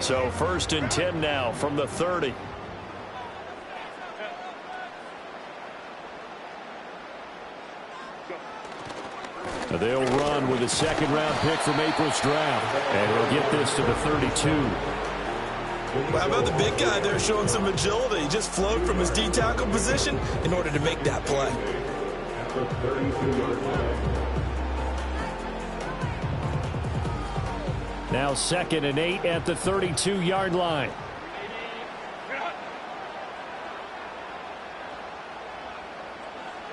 So 1st and 10 now from the 30. They'll run with a second-round pick from April's draft, and he'll get this to the 32. Well, how about the big guy there showing some agility? He just flowed from his D-tackle position in order to make that play. Now 2nd and 8 at the 32-yard line.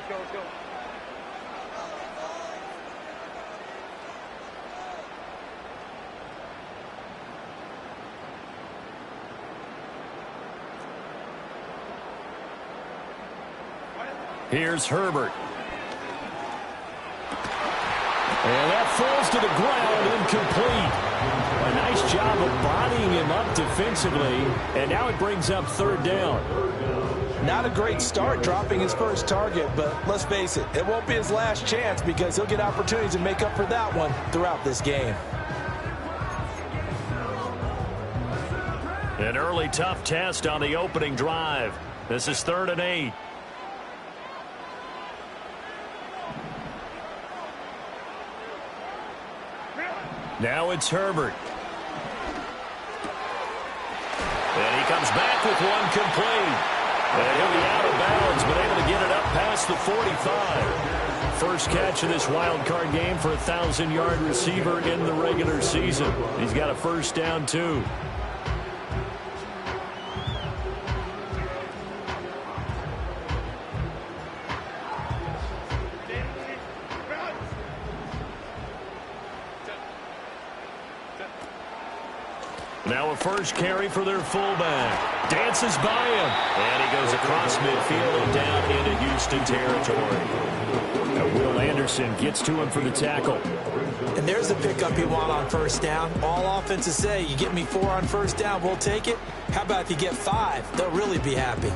Let's go. Here's Herbert. And that falls to the ground, incomplete. A nice job of bodying him up defensively, and now it brings up 3rd down. Not a great start dropping his first target, but let's face it, it won't be his last chance because he'll get opportunities to make up for that one throughout this game. An early tough test on the opening drive. This is 3rd and 8. Now it's Herbert. And he comes back with one complete. And he'll be out of bounds, but able to get it up past the 45. First catch of this wild card game for a 1,000-yard receiver in the regular season. He's got a first down, too. Now a first carry for their fullback. Dances by him. And he goes across midfield and down into Houston territory. Now Will Anderson gets to him for the tackle. And there's the pickup you want on first down. All offenses say, you get me 4 on first down, we'll take it. How about if you get 5? They'll really be happy.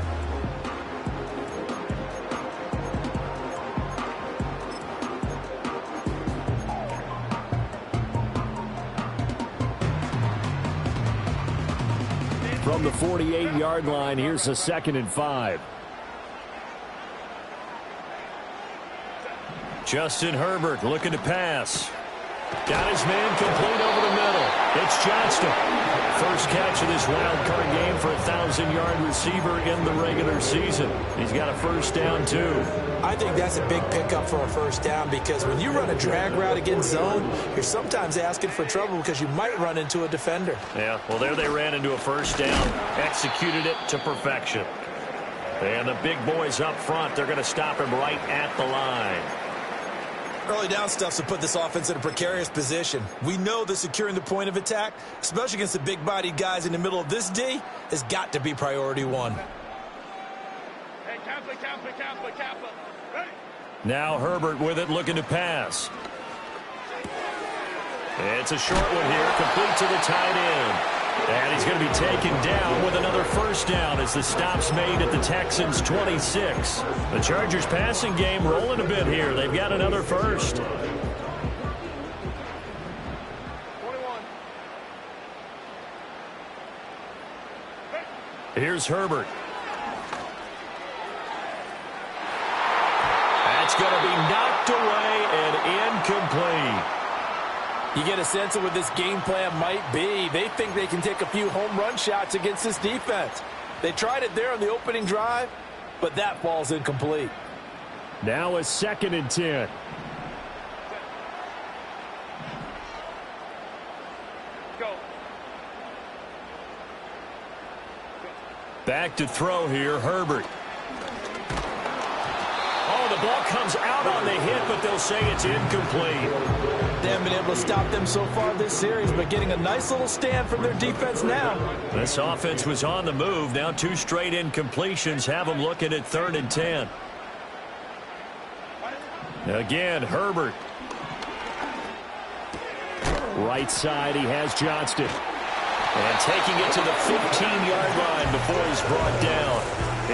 From the 48-yard line, here's a 2nd and 5. Justin Herbert looking to pass. Got his man complete over the middle. It's Johnston. First catch of this wild card game for a 1,000-yard receiver in the regular season. He's got a first down, too. I think that's a big pickup for a first down because when you run a drag route against zone, you're sometimes asking for trouble because you might run into a defender. Yeah, well, there they ran into a first down, executed it to perfection. And the big boys up front, they're going to stop him right at the line. Early down stuff to put this offense in a precarious position. We know that securing the point of attack, especially against the big-bodied guys in the middle of this D, has got to be priority 1. Hey, Kappa. Ready? Now Herbert with it, looking to pass. It's a short one here, complete to the tight end. And he's going to be taken down with another first down as the stop's made at the Texans' 26. The Chargers' passing game rolling a bit here. They've got another first. 21. Here's Herbert. That's going to be knocked away and incomplete. You get a sense of what this game plan might be. They think they can take a few home run shots against this defense. They tried it there on the opening drive, but that falls incomplete. Now a 2nd and 10. Go. Back to throw here, Herbert. Oh, the ball comes out on the hit, but they'll say it's incomplete. They haven't been able to stop them so far this series, but getting a nice little stand from their defense now. This offense was on the move. Now 2 straight incompletions have them looking at 3rd and 10. Again, Herbert. Right side, he has Johnston. And taking it to the 15-yard line before he's brought down.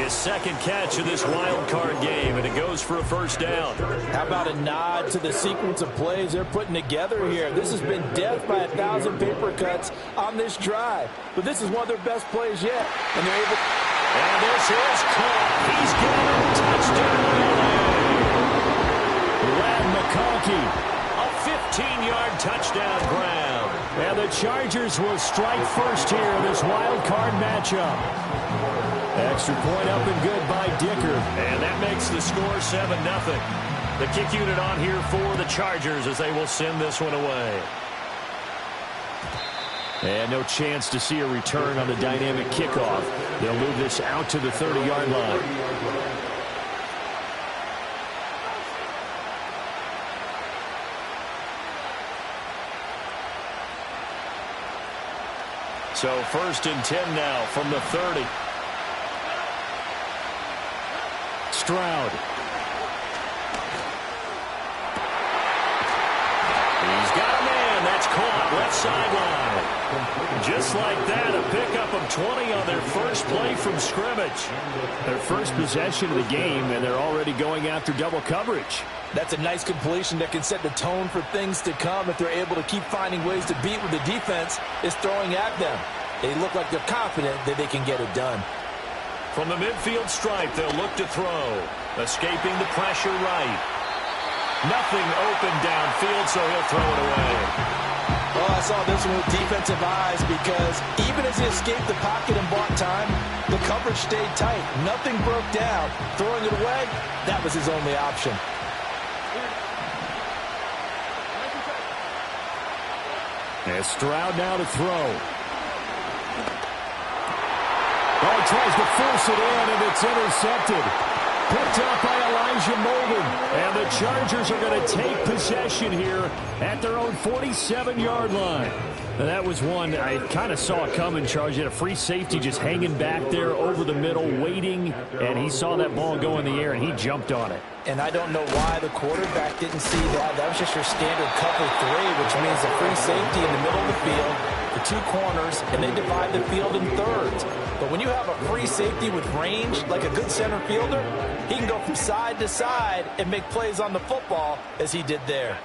His second catch of this wild card game, and it goes for a first down. How about a nod to the sequence of plays they're putting together here? This has been death by 1,000 paper cuts on this drive. But this is one of their best plays yet. And they're able. And this is caught. He's got a touchdown. Brad McConkey, a 15-yard touchdown ground. And the Chargers will strike first here in this wild card matchup. Extra point up and good by Dicker. And that makes the score 7-0. The kick unit on here for the Chargers as they will send this one away. And no chance to see a return on the dynamic kickoff. They'll move this out to the 30-yard line. So 1st and 10 now from the 30. Stroud. He's got a man. That's caught. Left sideline. Just like that, a pickup of 20 on their first play from scrimmage. Their first possession of the game, and they're already going after double coverage. That's a nice completion that can set the tone for things to come if they're able to keep finding ways to beat what the defense is throwing at them. They look like they're confident that they can get it done. From the midfield stripe, they'll look to throw. Escaping the pressure right. Nothing open downfield, so he'll throw it away. Oh, I saw this one with defensive eyes because even as he escaped the pocket and bought time, the coverage stayed tight. Nothing broke down. Throwing it away, that was his only option. And Stroud now to throw. Oh, he tries to force it in, and it's intercepted. Picked up by Elijah Molden. And the Chargers are going to take possession here at their own 47-yard line. And that was one I kind of saw coming, Charge. He had a free safety just hanging back there over the middle, waiting. And he saw that ball go in the air, and he jumped on it. And I don't know why the quarterback didn't see that. That was just your standard cover 3, which means a free safety in the middle of the field, the 2 corners, and they divide the field in thirds. But when you have a free safety with range, like a good center fielder, he can go from side to side and make plays on the football as he did there.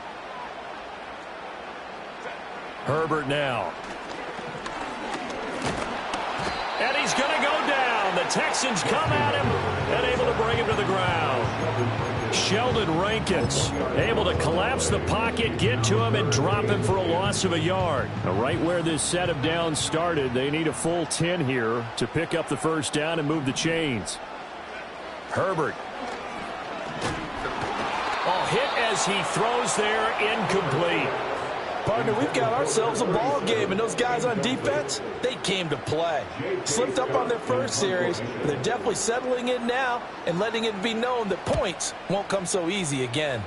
Herbert now. And he's going to go down. The Texans come at him and able to bring him to the ground. Sheldon Rankins able to collapse the pocket, get to him, and drop him for a loss of a yard. Now, right where this set of downs started, they need a full 10 here to pick up the first down and move the chains. Herbert. Oh, hit as he throws there, incomplete. Partner, we've got ourselves a ball game, and those guys on defense, they came to play. Slipped up on their first series, but they're definitely settling in now and letting it be known that points won't come so easy again.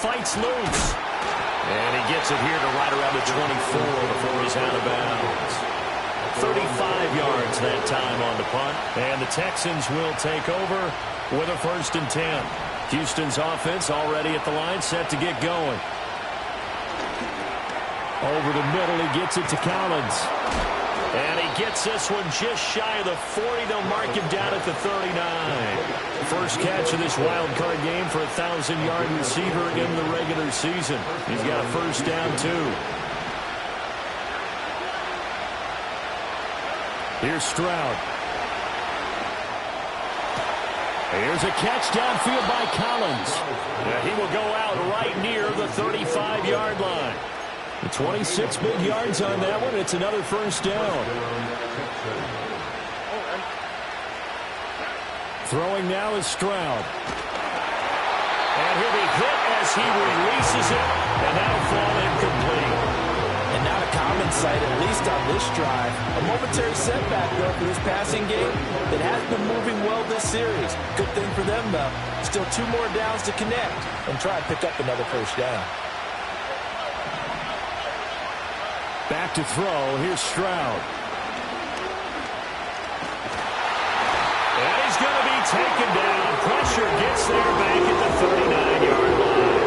Fights loose. And he gets it here to right around the 24 before he's out of bounds. 35 yards that time on the punt. And the Texans will take over with a 1st and 10. Houston's offense already at the line, set to get going. Over the middle, he gets it to Collins. And he gets this one just shy of the 40. They'll mark him down at the 39. First catch of this wild card game for a 1,000-yard receiver in the regular season. He's got a first down, too. Here's Stroud. Here's a catch downfield by Collins. He will go out right near the 35-yard line. 26 big yards on that one. It's another first down. Throwing now is Stroud. And he'll be hit as he releases it. And that'll fall incomplete. And not a common sight, at least on this drive. A momentary setback, though, for this passing game that has been moving well this series. Good thing for them, though. Still 2 more downs to connect and try and pick up another first down. Back to throw. Here's Stroud. And he's going to be taken down. Pressure gets there back at the 39-yard line.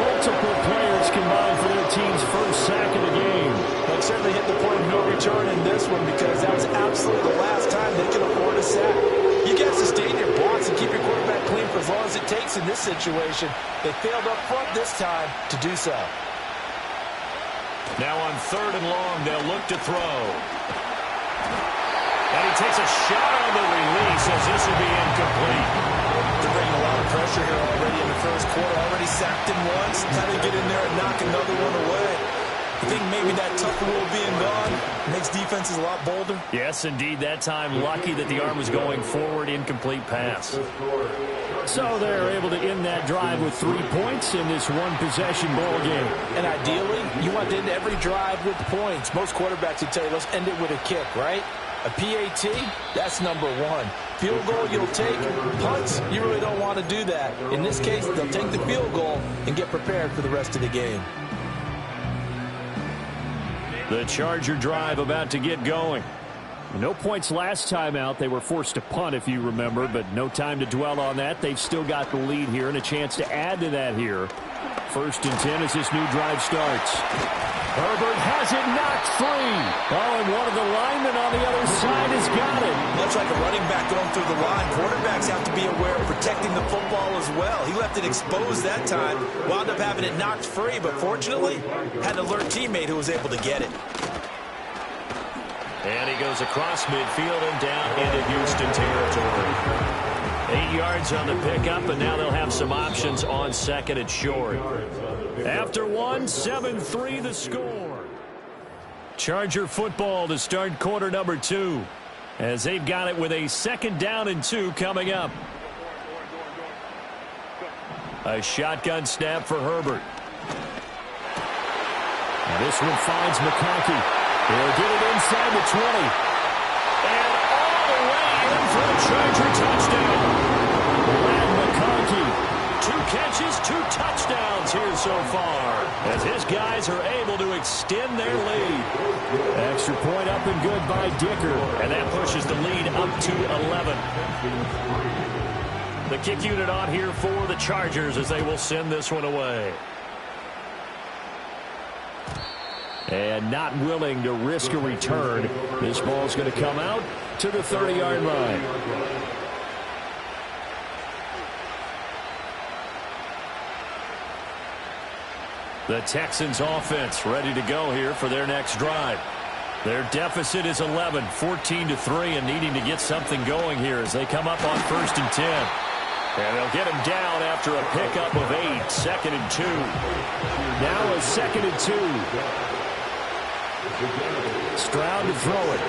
Multiple players combined for their team's first sack of the game. But can certainly hit the point of no return in this one because that was absolutely the last time they could afford a sack. You got to sustain your blocks and keep your quarterback clean for as long as it takes in this situation. They failed up front this time to do so. Now on 3rd and long, they'll look to throw. And he takes a shot on the release as this will be incomplete. They're bringing a lot of pressure here already in the first quarter. Already sacked him once. Time to get in there and knock another one away. I think maybe that tough rule being gone makes defenses a lot bolder. Yes, indeed. That time, lucky that the arm was going forward. Incomplete pass. So they're able to end that drive with 3 points in this one-possession ball game. And ideally, you want to end every drive with points. Most quarterbacks would tell you, let's end it with a kick, right? A PAT, that's number 1. Field goal you'll take. Punts, you really don't want to do that. In this case, they'll take the field goal and get prepared for the rest of the game. The Charger drive about to get going. No points last time out. They were forced to punt, if you remember, but no time to dwell on that. They've still got the lead here and a chance to add to that here. 1st and 10 as this new drive starts. Herbert has it knocked free. Oh, and one of the linemen on the other side has got it. Much like a running back going through the line, quarterbacks have to be aware of protecting the football as well. He left it exposed that time, wound up having it knocked free, but fortunately, had an alert teammate who was able to get it. And he goes across midfield and down into Houston territory. 8 yards on the pickup, and now they'll have some options on 2nd and short. After 1, 7-3 the score. Charger football to start quarter number 2, as they've got it with a 2nd down and 2 coming up. A shotgun snap for Herbert. This one finds McConkey. He'll get it inside the 20. And all the way in for a Charger touchdown. Brad McConkey. 2 catches, 2 touchdowns here so far, as his guys are able to extend their lead. Extra point up and good by Dicker, and that pushes the lead up to 11. The kick unit on here for the Chargers as they will send this one away. And not willing to risk a return. This ball's going to come out to the 30-yard line. The Texans offense ready to go here for their next drive. Their deficit is 11, 14-3, and needing to get something going here as they come up on 1st and 10. And they'll get him down after a pickup of 8, 2nd and 2. Now a 2nd and 2. Stroud to throw it.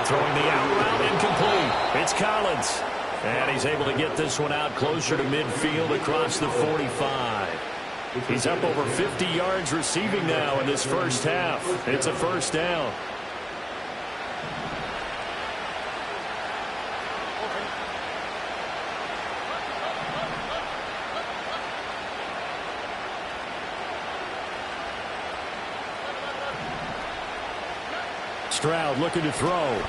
Throwing the out route incomplete. It's Collins. And he's able to get this one out closer to midfield across the 45. He's up over 50 yards receiving now in this first half. It's a 1st down. Stroud looking to throw.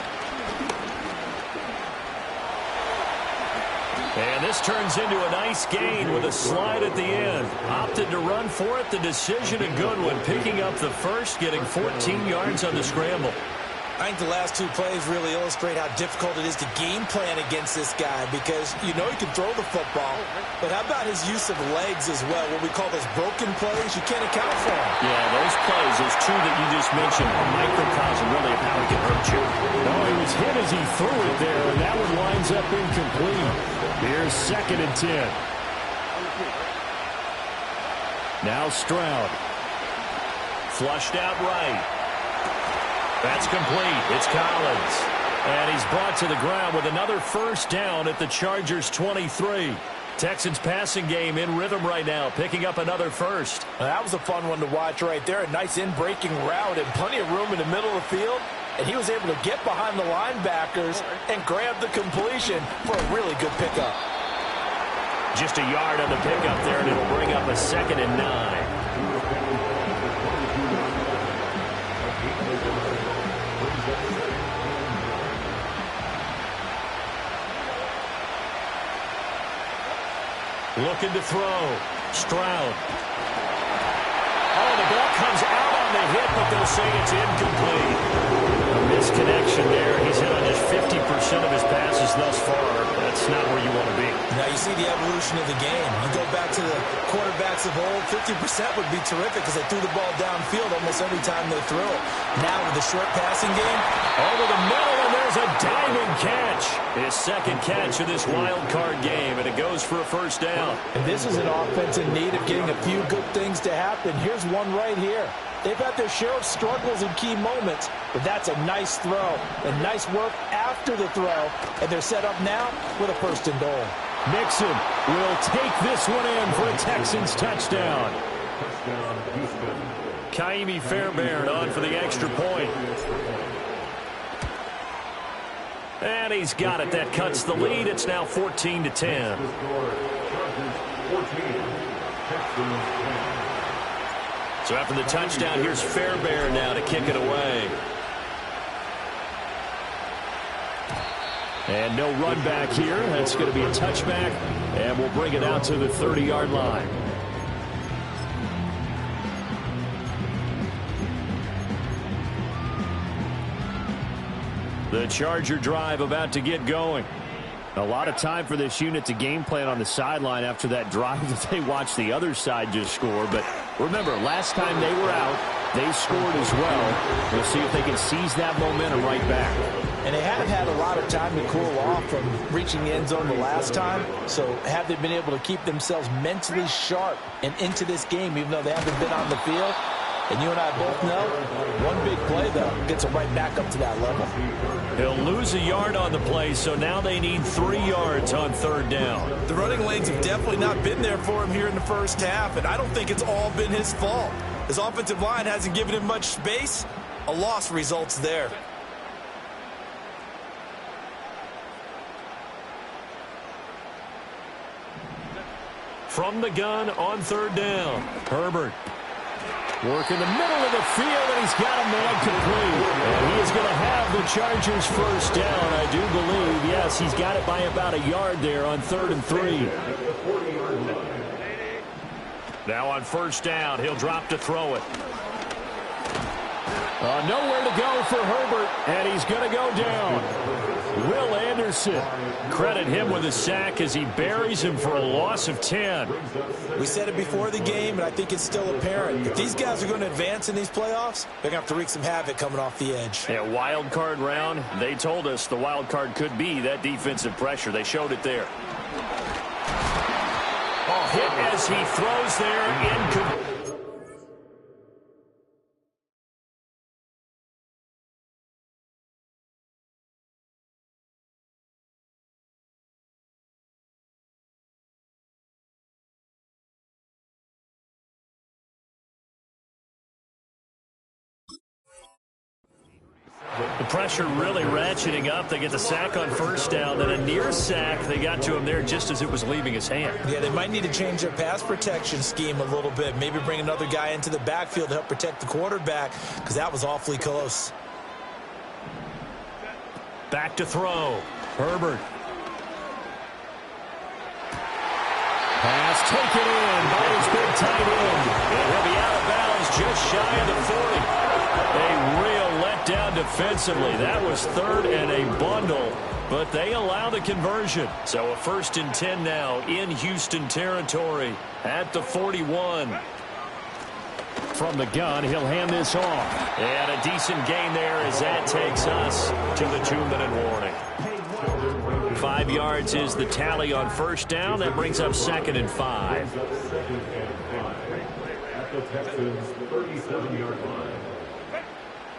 And this turns into a nice gain with a slide at the end. Opted to run for it. The decision a good one. Picking up the first, getting 14 yards on the scramble. I think the last 2 plays really illustrate how difficult it is to game plan against this guy because you know he can throw the football, but how about his use of legs as well, what we call those broken plays? You can't account for them. Yeah, those plays, those 2 that you just mentioned, are microcosm really of how he can hurt you. No, he was hit as he threw it there, and that one lines up incomplete. Here's 2nd and 10. Now Stroud. Flushed out right. That's complete. It's Collins. And he's brought to the ground with another 1st down at the Chargers 23. Texans passing game in rhythm right now, picking up another 1st. That was a fun one to watch right there. A nice in-breaking route and plenty of room in the middle of the field. And he was able to get behind the linebackers and grab the completion for a really good pickup. Just a yard on the pickup there, and it'll bring up a 2nd and 9. Looking to throw. Stroud. Oh, the ball comes out on the hit, but they'll say it's incomplete. A misconnection there. He's hit on just 50% of his passes thus far. That's not where you want to be. Now you see the evolution of the game. You go back to the quarterbacks of old, 50% would be terrific because they threw the ball downfield almost every time they threw it. Now with the short passing game, over the middle, and there's a diving catch. His second catch of this wild card game, and it goes for a first down. And this is an offense in need of getting a few good things to happen. Here's one right here. They've had their share of struggles in key moments, but that's a nice throw and nice work after the throw, and they're set up now with a first and goal. Mixon will take this one in for a Texans touchdown. Kaimi Fairbairn on for the extra point. And he's got it. That cuts the lead. It's now 14-10. So after the touchdown, here's Fairbairn now to kick it away. And no run back here. That's going to be a touchback, and we'll bring it out to the 30-yard line. The Charger drive about to get going. A lot of time for this unit to game plan on the sideline after that drive that they watched the other side just score. But remember, last time they were out, they scored as well. We'll see if they can seize that momentum right back. And they have had a lot of time to cool off from reaching the end zone the last time. So have they been able to keep themselves mentally sharp and into this game, even though they haven't been on the field? And you and I both know, one big play, though, gets them right back up to that level. He'll lose a yard on the play, so now they need 3 yards on third down. The running lanes have definitely not been there for him here in the first half, and I don't think it's all been his fault. His offensive line hasn't given him much space. A loss results there. From the gun on third down, Herbert. Work in the middle of the field, and he's got a man complete. And he is going to have the Chargers first down, I do believe. Yes, he's got it by about a yard there on 3rd and 3. Now on first down, he'll drop to throw it. Nowhere to go for Herbert, and he's going to go down. Will Anderson, credit him with a sack as he buries him for a loss of 10. We said it before the game, and I think it's still apparent. If these guys are going to advance in these playoffs, they're going to have to wreak some havoc coming off the edge. Yeah, wild card round. They told us the wild card could be that defensive pressure. They showed it there. Oh, hit as he throws there. The pressure really ratcheting up. They get the sack on first down, then a near sack. They got to him there just as it was leaving his hand. Yeah, they might need to change their pass protection scheme a little bit. Maybe bring another guy into the backfield to help protect the quarterback, because that was awfully close. Back to throw. Herbert. Pass taken in by his big tight end. And he'll be out of bounds just shy of the 40. A real letdown defensively. That was 3rd and a bundle, but they allow the conversion. So a 1st and 10 now in Houston territory at the 41. From the gun, he'll hand this off. And a decent gain there as that takes us to the 2-minute warning. 5 yards is the tally on first down. That brings up 2nd and 5.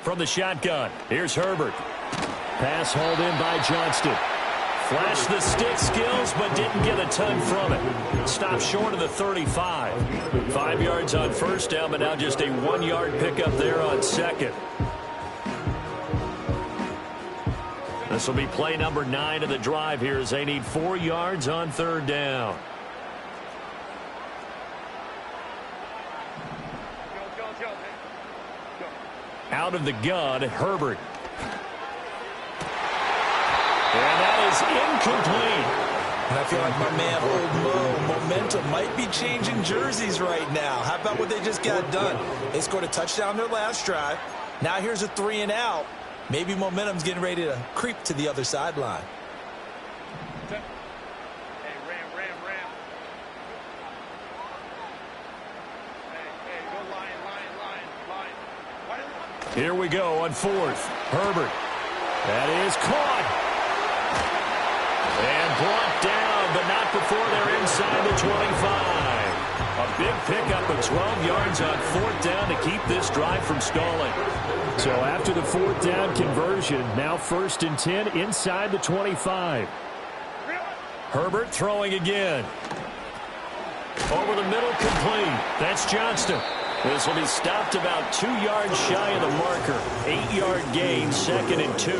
From the shotgun, here's Herbert. Pass hauled in by Johnston. Flashed the stick skills, but didn't get a ton from it. Stopped short of the 35. 5 yards on first down, but now just a 1-yard pickup there on second. This will be play number 9 of the drive here as they need 4 yards on third down. Out of the gun, Herbert. And that is incomplete. And I feel like my man, Old Mo, momentum might be changing jerseys right now. How about what they just got done? They scored a touchdown their last drive. Now here's a 3 and out. Maybe momentum's getting ready to creep to the other sideline. Hey, ram. Hey, go line. Here we go on 4th. Herbert. That is caught. And brought down, but not before they're inside the 25. A big pickup of 12 yards on 4th down to keep this drive from stalling. So after the 4th down conversion, now 1st and 10 inside the 25. Herbert throwing again. Over the middle, complete. That's Johnston. This will be stopped about 2 yards shy of the marker. 8-yard gain, 2nd and 2.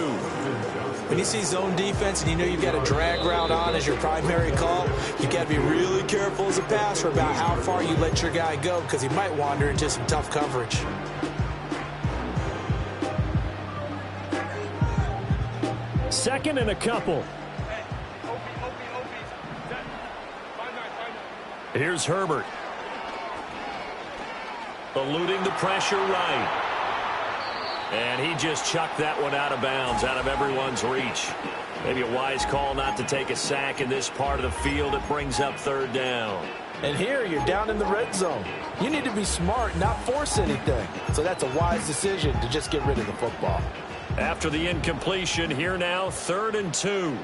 When you see zone defense and you know you've got a drag route on as your primary call, you've got to be really careful as a passer about how far you let your guy go because he might wander into some tough coverage. Second and a couple. Here's Herbert. Eluding the pressure right. And he just chucked that one out of bounds, out of everyone's reach. Maybe a wise call not to take a sack in this part of the field. It brings up 3rd down. And here you're down in the red zone. You need to be smart, not force anything. So that's a wise decision to just get rid of the football. After the incompletion, here now, 3rd and 2.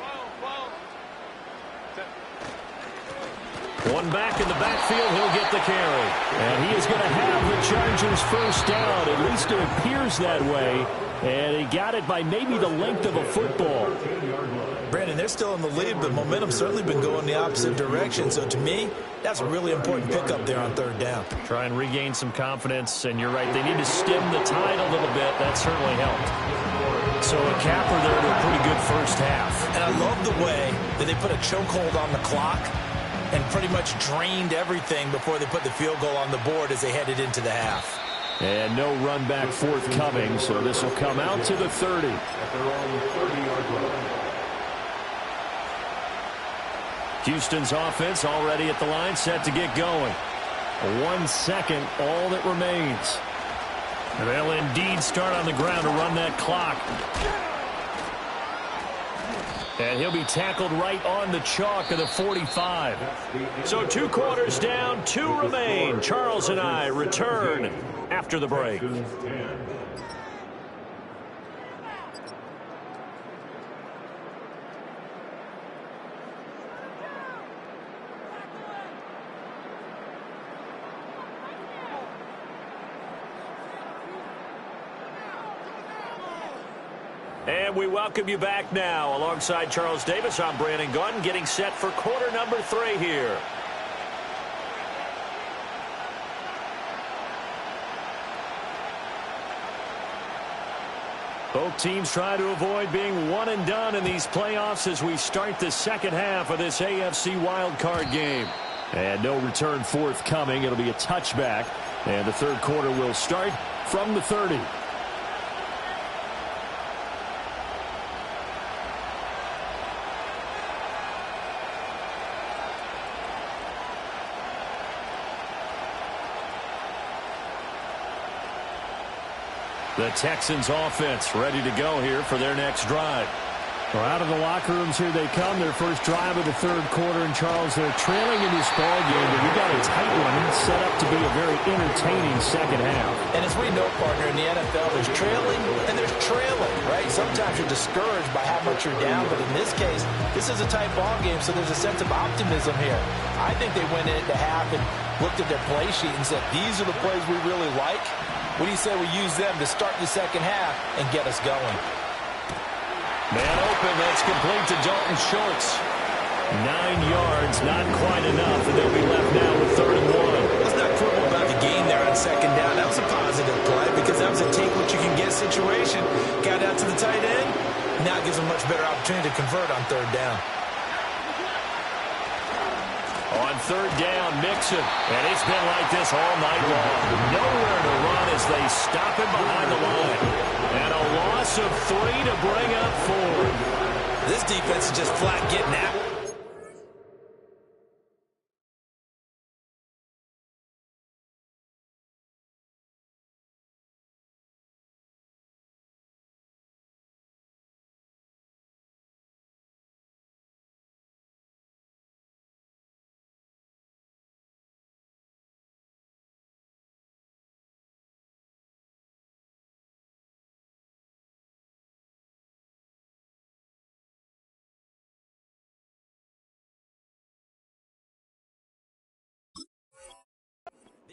One back in the backfield, he'll get the carry. And he is going to have the Chargers 1st down. At least it appears that way. And he got it by maybe the length of a football. Brandon, they're still in the lead, but momentum's certainly been going the opposite direction. So to me, that's a really important pickup there on 3rd down. Try and regain some confidence. And you're right, they need to stem the tide a little bit. That certainly helped. So a capper there to a pretty good 1st half. And I love the way that they put a chokehold on the clock and pretty much drained everything before they put the field goal on the board as they headed into the half. And no run back forthcoming, so this will come out to the 30. Houston's offense already at the line, set to get going. 1 second, all that remains. And they'll indeed start on the ground to run that clock. And he'll be tackled right on the chalk of the 45. So 2 quarters down, 2 remain. Charles and I return after the break. And we welcome you back now. Alongside Charles Davis, I'm Brandon Gunn, getting set for quarter number 3 here. Both teams try to avoid being one and done in these playoffs as we start the 2nd half of this AFC wildcard game. And no return forthcoming. It'll be a touchback. And the 3rd quarter will start from the 30. The Texans offense ready to go here for their next drive. Well, out of the locker rooms here they come. Their first drive of the 3rd quarter. And Charles, they're trailing in this ball game, but we got a tight one set up to be a very entertaining 2nd half. And as we know, partner, in the NFL, there's trailing and there's trailing, right? Sometimes you're discouraged by how much you're down, but in this case, this is a tight ball game, so there's a sense of optimism here. I think they went into half and looked at their play sheet and said, these are the plays we really like. What do you say we use them to start the 2nd half and get us going? Man open, that's complete to Dalton Schultz. 9 yards, not quite enough, and they'll be left now with 3rd and 1. Let's not quibble about the game there on 2nd down. That was a positive play because that was a take-what-you-can-get situation. Got out to the tight end. Now it gives them a much better opportunity to convert on 3rd down. On 3rd down, Mixon. And it's been like this all night long. Nowhere to run as they stop him behind the line. And a loss of 3 to bring up 4. This defense is just flat getting at it.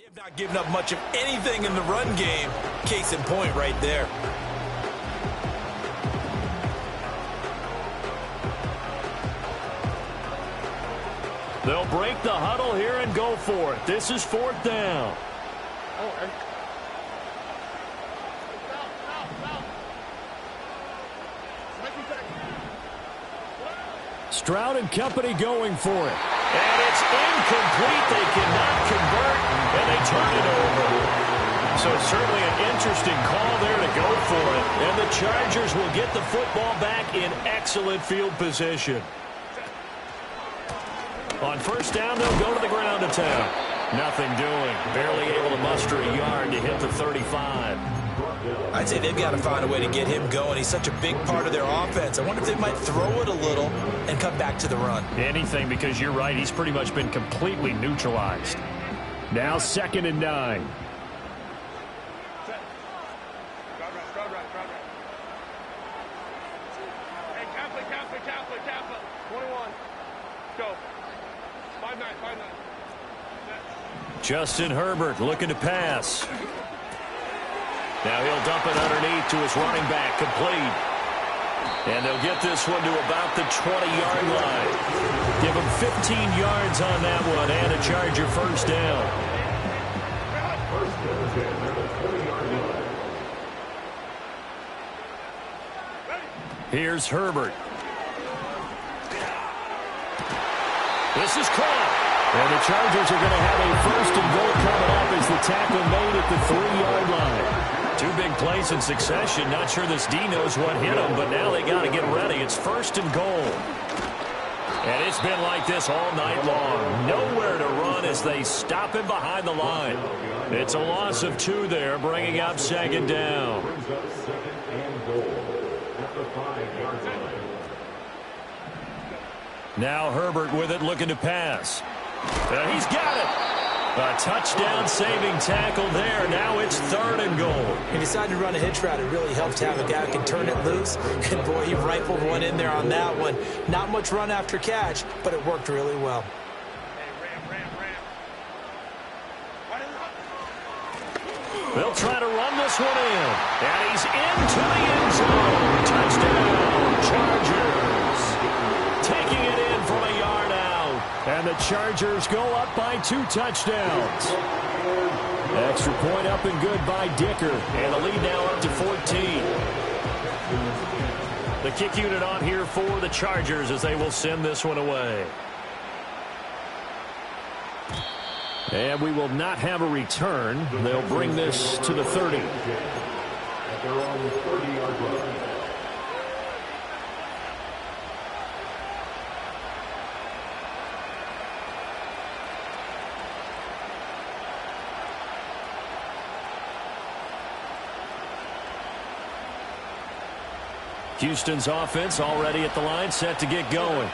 have not given up much of anything in the run game. Case in point right there. They'll break the huddle here and go for it. This is 4th down. Stroud and company going for it. And it's incomplete. They cannot convert, and they turn it over. So certainly an interesting call there to go for it. And the Chargers will get the football back in excellent field position. On 1st down, they'll go to the ground to town. Nothing doing. Barely able to muster a yard to hit the 35. I'd say they've got to find a way to get him going. He's such a big part of their offense. I wonder if they might throw it a little and come back to the run. Anything, because you're right. He's pretty much been completely neutralized. Now 2nd and 9. Hey, Kaplan. 21. Go. 5-9. Justin Herbert looking to pass. Now he'll dump it underneath to his running back, complete. And they'll get this one to about the 20-yard line. Give him 15 yards on that one and a Charger 1st down. Here's Herbert. This is caught. And the Chargers are going to have a 1st and goal coming up as the tackle made at the 3-yard line. 2 big plays in succession. Not sure this D knows what hit them, but now they got to get ready. It's 1st and goal. And it's been like this all night long. Nowhere to run as they stop him behind the line. It's a loss of 2 there, bringing up 2nd down. Now Herbert with it, looking to pass. He's got it. A touchdown-saving tackle there. Now it's 3rd and goal. He decided to run a hitch route. It really helped to have a guy who can turn it loose. And, boy, he rifled one in there on that one. Not much run after catch, but it worked really well. They'll try to run this one in. And he's into the end zone. Touchdown, Chargers. Taking it in from a yard out. And the Chargers go up by 2 touchdowns. Extra point up and good by Dicker. And the lead now up to 14. The kick unit on here for the Chargers as they will send this one away. And we will not have a return. They'll bring this to the 30. They're on the 30-yard line. Houston's offense already at the line, set to get going.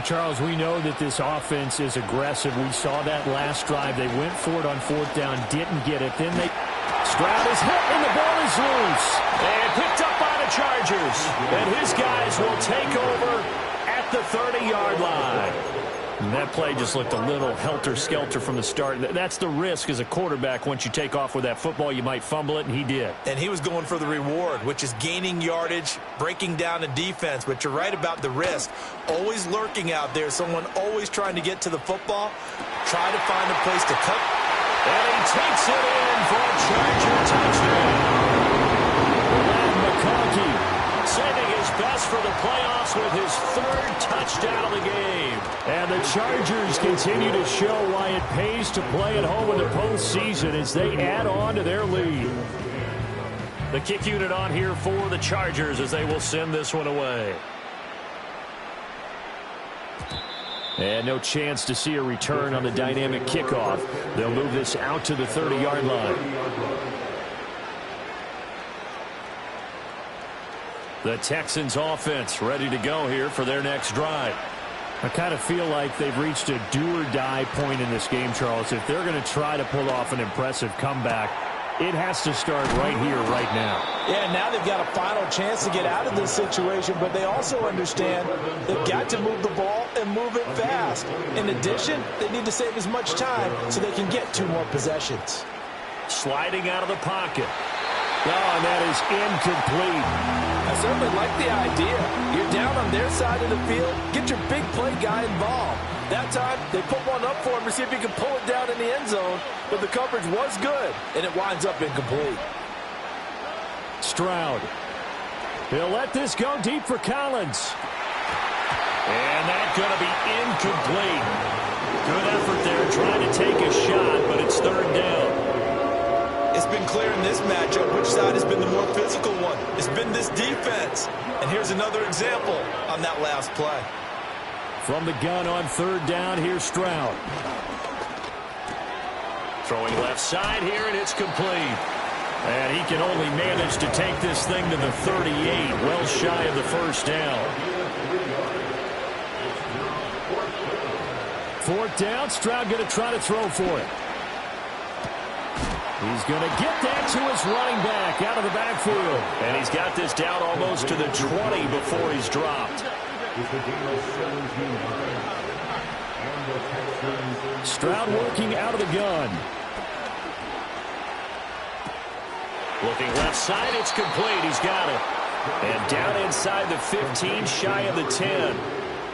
Charles, we know that this offense is aggressive. We saw that last drive. They went for it on 4th down, didn't get it. Then Stroud is hit, and the ball is loose. And picked up by the Chargers. And his guys will take over at the 30-yard line. And that play just looked a little helter-skelter from the start. That's the risk as a quarterback. Once you take off with that football, you might fumble it, and he did. And he was going for the reward, which is gaining yardage, breaking down the defense. But you're right about the risk. Always lurking out there, someone always trying to get to the football. Try to find a place to cut. And he takes it in for a Charger touchdown. McConkey saving his best for the playoffs with his 3rd touchdown of the game. And the Chargers continue to show why it pays to play at home in the postseason as they add on to their lead. The kick unit on here for the Chargers as they will send this one away. And no chance to see a return on the dynamic kickoff. They'll move this out to the 30-yard line. The Texans offense ready to go here for their next drive. I kind of feel like they've reached a do-or-die point in this game, Charles. If they're going to try to pull off an impressive comeback, It has to start right here, right now. Yeah, now they've got a final chance to get out of this situation, but they also understand they've got to move the ball and move it fast. In addition, they need to save as much time so they can get 2 more possessions. Sliding out of the pocket. Oh, and that is incomplete. I certainly like the idea. You're down on their side of the field. Get your big play guy involved. That time, they put one up for him to see if he can pull it down in the end zone. But the coverage was good, and it winds up incomplete. Stroud. He'll let this go deep for Collins. And that's going to be incomplete. Good effort there trying to take a shot, but it's 3rd down. It's been clear in this matchup which side has been the more physical one. It's been this defense. And here's another example on that last play. From the gun on 3rd down, here's Stroud. Throwing left side here, and it's complete. And he can only manage to take this thing to the 38, well shy of the 1st down. 4th down, Stroud going to try to throw for it. He's going to get that to his running back out of the backfield. And he's got this down almost to the 20 before he's dropped. Stroud working out of the gun. Looking left side, it's complete. He's got it. And down inside the 15, shy of the 10.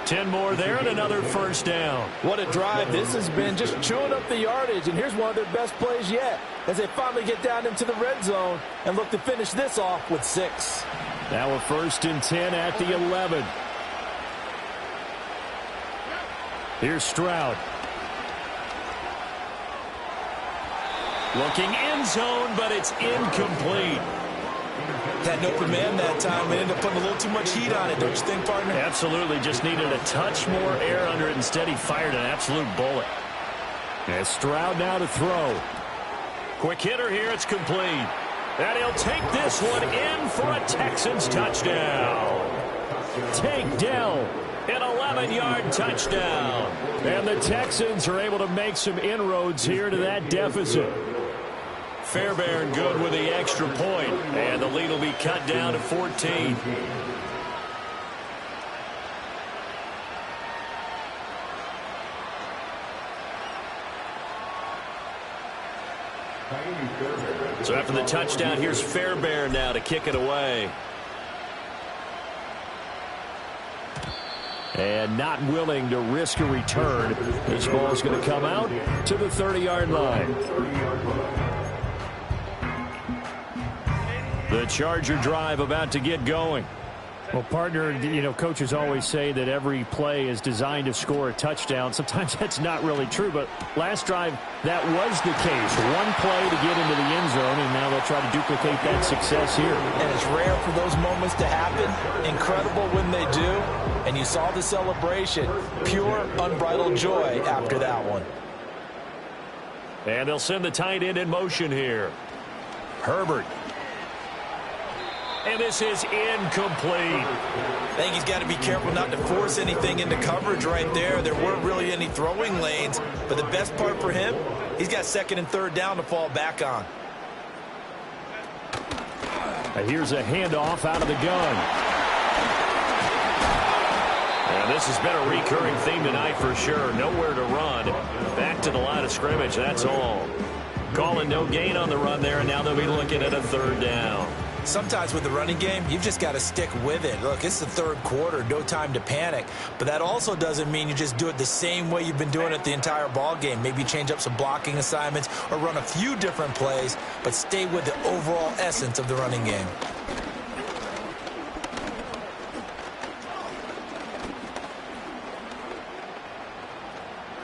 10 more there and another 1st down. What a drive this has been, just chewing up the yardage. And here's one of their best plays yet as they finally get down into the red zone and look to finish this off with 6. Now a 1st and 10 at the 11. Here's Stroud. Looking end zone, but it's incomplete. Had no command that time and ended up putting a little too much heat on it, don't you think, partner? Absolutely. Just needed a touch more air under it. Instead, he fired an absolute bullet. And Stroud now to throw. Quick hitter here. It's complete. And he'll take this one in for a Texans touchdown. Tank Dell, an 11-yard touchdown. And the Texans are able to make some inroads here to that deficit. Fairbairn good with the extra point, and the lead will be cut down to 14. So after the touchdown, here's Fairbairn now to kick it away. And not willing to risk a return. This ball is going to come out to the 30-yard line. The Charger drive about to get going. Well, partner, you know, coaches always say that every play is designed to score a touchdown. Sometimes that's not really true, but last drive, that was the case. One play to get into the end zone, and now they'll try to duplicate that success here. And it's rare for those moments to happen. Incredible when they do. And you saw the celebration. Pure, unbridled joy after that one. And they'll send the tight end in motion here. Herbert. And this is incomplete. I think he's got to be careful not to force anything into coverage right there. There weren't really any throwing lanes. But the best part for him, he's got 2nd and 3rd down to fall back on. Here's a handoff out of the gun. And this has been a recurring theme tonight for sure. Nowhere to run. Back to the line of scrimmage, that's all. Calling no gain on the run there, and now they'll be looking at a 3rd down. Sometimes with the running game, you've just got to stick with it. Look, it's the 3rd quarter, no time to panic. But that also doesn't mean you just do it the same way you've been doing it the entire ball game. Maybe change up some blocking assignments or run a few different plays, but stay with the overall essence of the running game.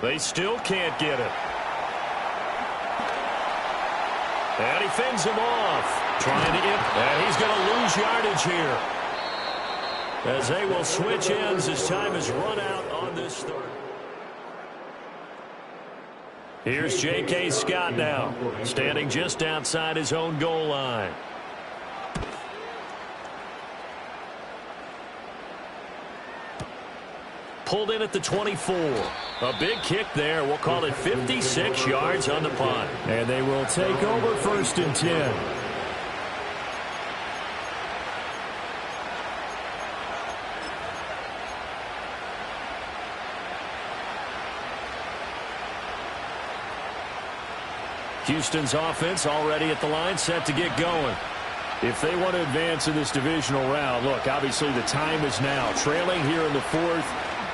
They still can't get it. And he fends him off. Trying to get, and he's going to lose yardage here. As they will switch ends as time has run out on this 3rd. Here's J.K. Scott now, standing just outside his own goal line. pulled in at the 24. A big kick there. We'll call it 56 yards on the punt. And they will take over 1st and 10. Houston's offense already at the line, set to get going. If they want to advance in this divisional round, look, obviously the time is now. Trailing here in the 4th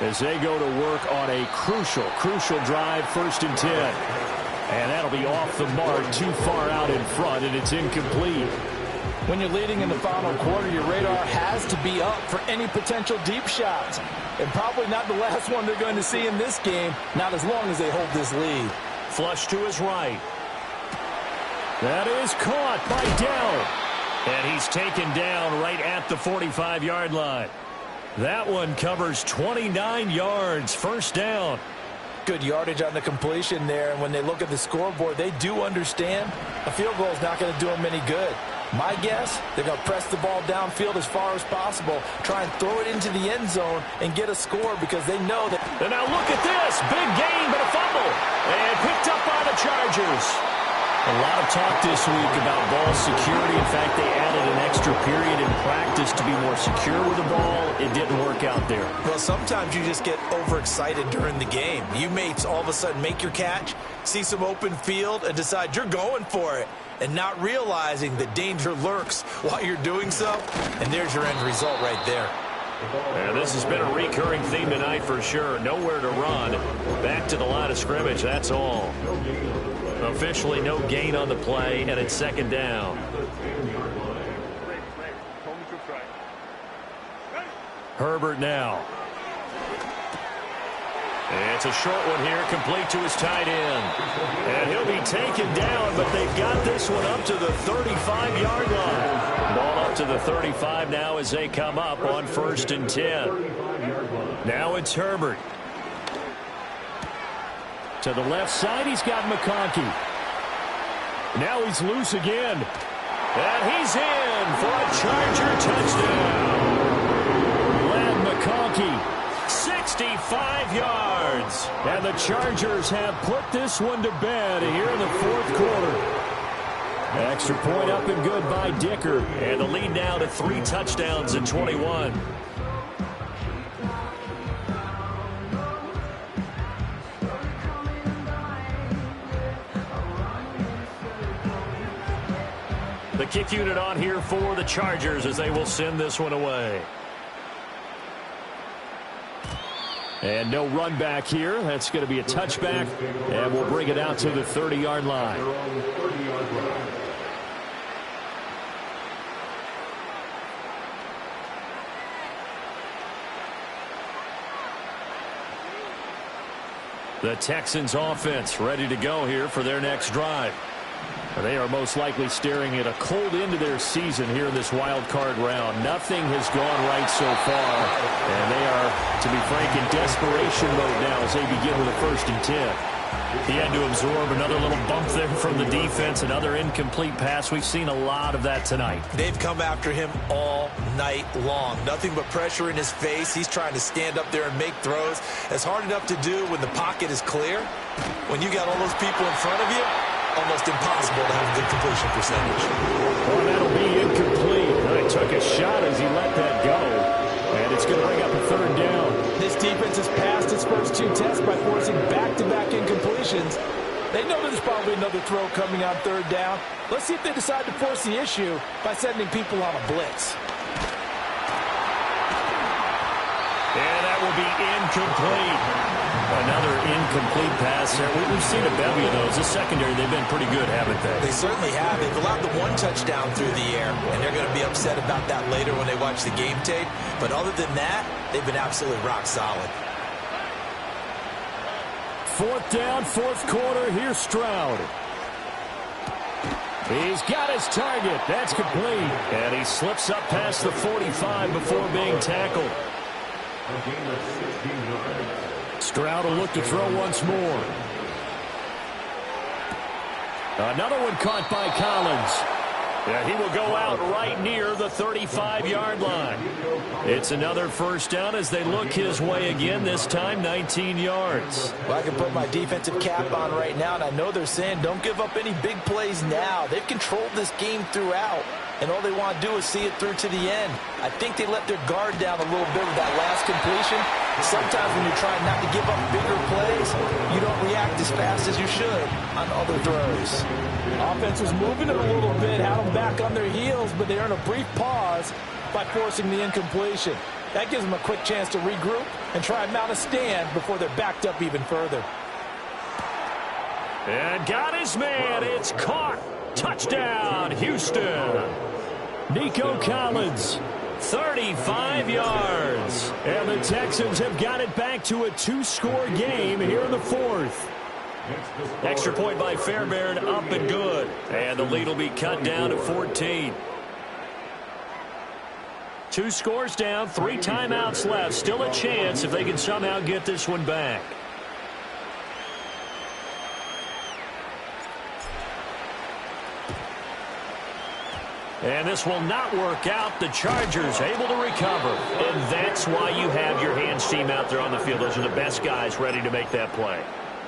as they go to work on a crucial drive, 1st and 10. And that'll be off the mark, too far out in front, and it's incomplete. When you're leading in the final quarter, your radar has to be up for any potential deep shots. And probably not the last one they're going to see in this game, not as long as they hold this lead. Flush to his right. That is caught by Dell. And he's taken down right at the 45-yard line. That one covers 29 yards, 1st down. Good yardage on the completion there, and when they look at the scoreboard, they do understand a field goal is not going to do them any good. My guess, they're going to press the ball downfield as far as possible, try and throw it into the end zone and get a score because they know that. And now look at this. Big gain, but a fumble. And picked up by the Chargers. A lot of talk this week about ball security. In fact, they added an extra period in practice to be more secure with the ball. It didn't work out there. Well, sometimes you just get overexcited during the game. You may all of a sudden make your catch, see some open field, and decide you're going for it, and not realizing that danger lurks while you're doing so. And there's your end result right there. And this has been a recurring theme tonight for sure. Nowhere to run. Back to the line of scrimmage, that's all. Officially no gain on the play, and it's 2nd down. Herbert now. It's a short one here, complete to his tight end. And he'll be taken down, but they've got this one up to the 35-yard line. Ball up to the 35 now as they come up on 1st and 10. Now it's Herbert. To the left side, he's got McConkey. Now he's loose again. And he's in for a Charger touchdown. Lad McConkey, 65 yards. And the Chargers have put this one to bed here in the 4th quarter. Extra point up and good by Dicker. And the lead now to 3 touchdowns in 21. The kick unit on here for the Chargers as they will send this one away. And no run back here. That's going to be a touchback, and we'll bring it out to the 30-yard line. The Texans offense ready to go here for their next drive. They are most likely staring at a cold end to their season here in this wild card round. Nothing has gone right so far, and they are, to be frank, in desperation mode now as they begin with a 1st and 10. He had to absorb another little bump there from the defense, another incomplete pass. We've seen a lot of that tonight. They've come after him all night long. Nothing but pressure in his face. He's trying to stand up there and make throws. It's hard enough to do when the pocket is clear. When you got all those people in front of you, almost impossible to have a good completion percentage. Well, that'll be incomplete. He took a shot as he let that go. And it's going to bring up a 3rd down. This defense has passed its first 2 tests by forcing back-to-back incompletions. They know there's probably another throw coming on 3rd down. Let's see if they decide to force the issue by sending people on a blitz. And that will be incomplete. Another incomplete pass there. We've seen a bevy of those. The secondary, they've been pretty good, haven't they? They certainly have. They've allowed the 1 touchdown through the air, and they're going to be upset about that later when they watch the game tape. But other than that, they've been absolutely rock solid. 4th down, 4th quarter. Here's Stroud. He's got his target. That's complete. And he slips up past the 45 before being tackled. Stroud will look to throw once more. Another one caught by Collins. Yeah, he will go out right near the 35-yard line. It's another first down as they look his way again, this time 19 yards. Well, I can put my defensive cap on right now, and I know they're saying don't give up any big plays now. They've controlled this game throughout, and all they want to do is see it through to the end. I think they let their guard down a little bit with that last completion. Sometimes when you're trying not to give up bigger plays, you don't react as fast as you should on other throws. Offense was moving it a little bit, had them back on their heels, but they earned a brief pause by forcing the incompletion. That gives them a quick chance to regroup and try and mount a stand before they're backed up even further. And got his man. It's caught. Touchdown, Houston. Nico Collins. 35 yards. And the Texans have got it back to a 2-score game here in the fourth. Extra point by Fairbairn, up and good. And the lead will be cut down to 14. 2 scores down, 3 timeouts left. Still a chance if they can somehow get this one back. And this will not work out. The Chargers able to recover. And that's why you have your hands team out there on the field. Those are the best guys ready to make that play.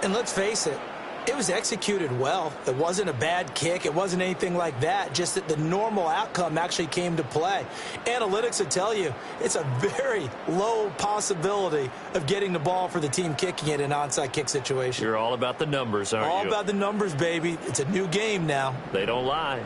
And let's face it, it was executed well. It wasn't a bad kick. It wasn't anything like that. Just that the normal outcome actually came to play. Analytics will tell you it's a very low possibility of getting the ball for the team kicking it in an onside kick situation. You're all about the numbers, aren't you? All about the numbers, baby. It's a new game now. They don't lie.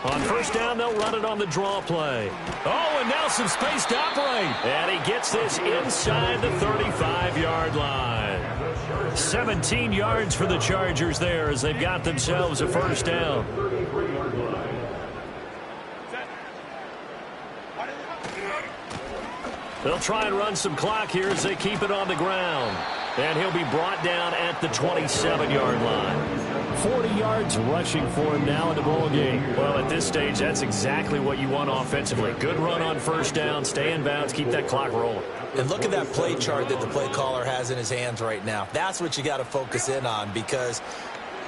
On first down, they'll run it on the draw play. Oh, and now some space to operate. And he gets this inside the 35-yard line. 17 yards for the Chargers there as they've got themselves a first down. They'll try and run some clock here as they keep it on the ground. And he'll be brought down at the 27-yard line. 40 yards rushing for him now in the ball game. Well, at this stage, that's exactly what you want offensively. Good run on first down, stay in bounds, keep that clock rolling. And look at that play chart that the play caller has in his hands right now. That's what you got to focus in on because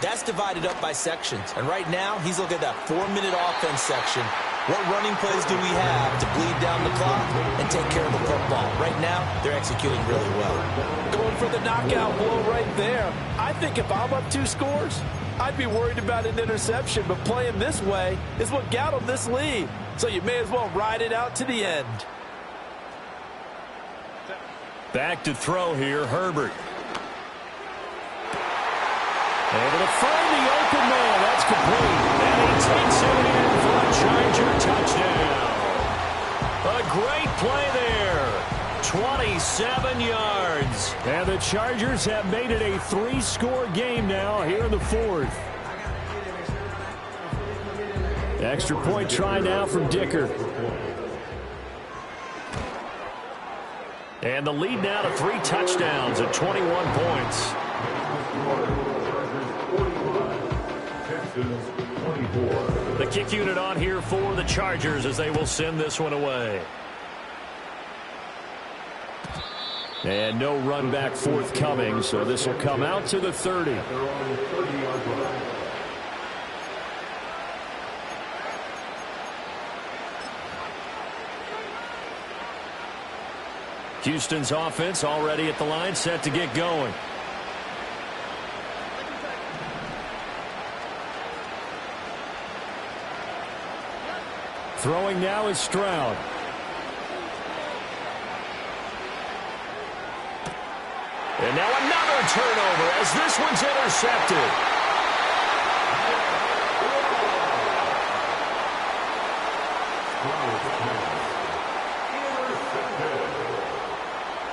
that's divided up by sections. And right now, he's looking at that 4-minute offense section. What running plays do we have to bleed down the clock and take care of the football? Right now, they're executing really well. Going for the knockout blow right there. I think if I'm up 2 scores, I'd be worried about an interception, but playing this way is what got them this lead. So you may as well ride it out to the end. Back to throw here, Herbert. Able to find the open man. That's complete. And he takes it in for a Charger touchdown. A great play there. 27 yards. And the Chargers have made it a 3-score game now here in the fourth. Extra point try now from Dicker. And the lead now to 3 touchdowns at 21 points. The kick unit on here for the Chargers as they will send this one away. And no run back forthcoming, so this will come out to the 30. Houston's offense already at the line, set to get going. Throwing now is Stroud. And now another turnover as this one's intercepted.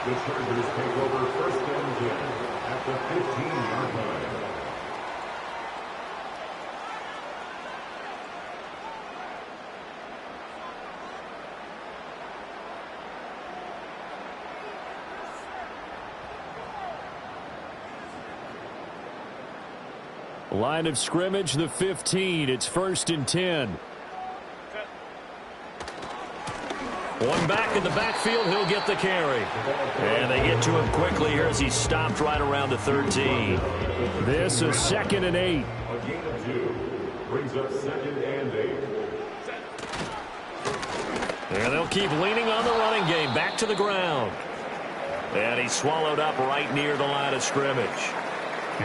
The Chargers take over first and 10 at the 15-yard line. Line of scrimmage, the 15. It's first and 10. One back in the backfield, he'll get the carry. And they get to him quickly here as he stopped right around the 13. This is 2nd and 8. gain of 2. Brings up 2nd and 8. And they'll keep leaning on the running game. Back to the ground. And he's swallowed up right near the line of scrimmage.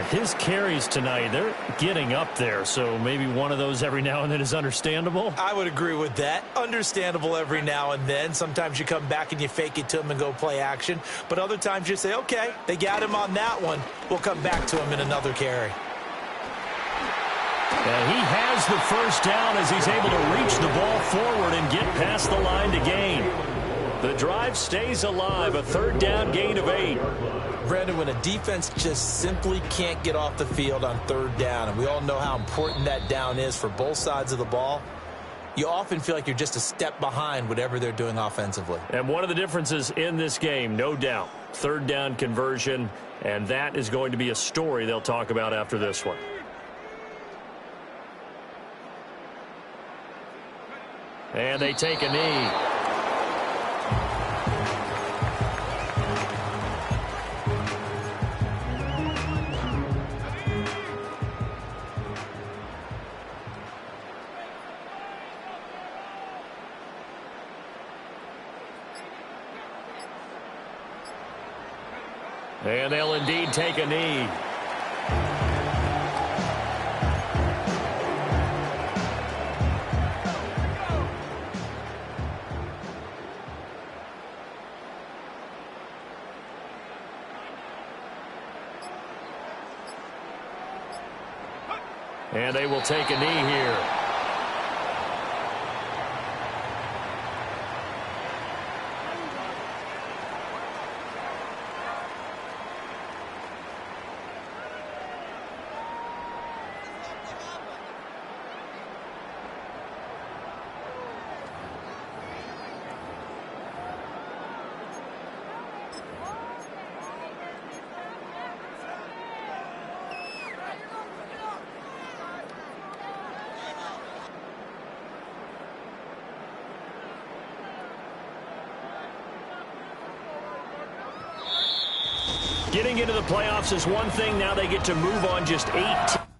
His carries tonight, they're getting up there, so maybe one of those every now and then is understandable. I would agree with that. Understandable every now and then. Sometimes you come back and you fake it to him and go play action. But other times you say, okay, they got him on that one. We'll come back to him in another carry. And he has the first down as he's able to reach the ball forward and get past the line to gain. The drive stays alive, a 3rd down gain of 8. Brandon, when a defense just simply can't get off the field on 3rd down, and we all know how important that down is for both sides of the ball, you often feel like you're just a step behind whatever they're doing offensively. And one of the differences in this game, no doubt, 3rd down conversion, and that is going to be a story they'll talk about after this one. And they take a knee. And they'll indeed take a knee. And they will take a knee here. Getting into the playoffs is one thing. Now they get to move on just 8.